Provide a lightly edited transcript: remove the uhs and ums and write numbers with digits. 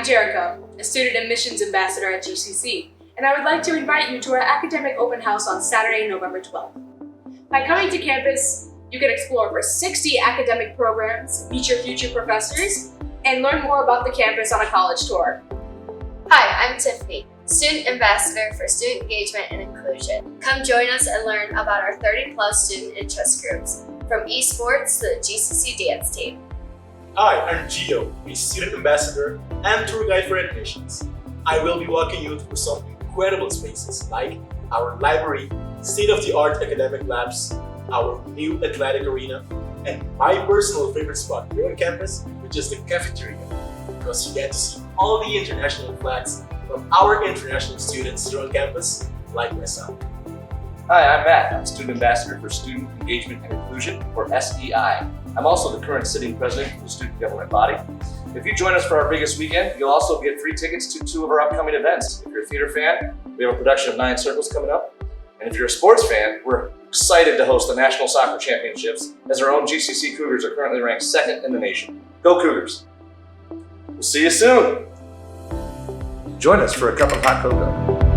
I'm Jericho, a student admissions ambassador at GCC, and I would like to invite you to our academic open house on Saturday, November 12th. By coming to campus, you can explore over 60 academic programs, meet your future professors, and learn more about the campus on a college tour. Hi, I'm Tiffany, Student Ambassador for Student Engagement and Inclusion. Come join us and learn about our 30-plus student interest groups, from esports to the GCC dance team. Hi, I'm Gio, a Student Ambassador and Tour Guide for Admissions. I will be walking you through some incredible spaces like our library, state-of-the-art academic labs, our new athletic arena, and my personal favorite spot here on campus, which is the cafeteria, because you get to see all the international flags from our international students here on campus, like myself. Hi, I'm Matt. I'm Student Ambassador for Student Engagement and Inclusion, or SEI. I'm also the current sitting president of the student government body. If you join us for our biggest weekend, you'll also get free tickets to 2 of our upcoming events. If you're a theater fan, we have a production of 9 Circles coming up. And if you're a sports fan, we're excited to host the National Soccer Championships, as our own GCC Cougars are currently ranked 2nd in the nation. Go Cougars! We'll see you soon! Join us for a cup of hot cocoa.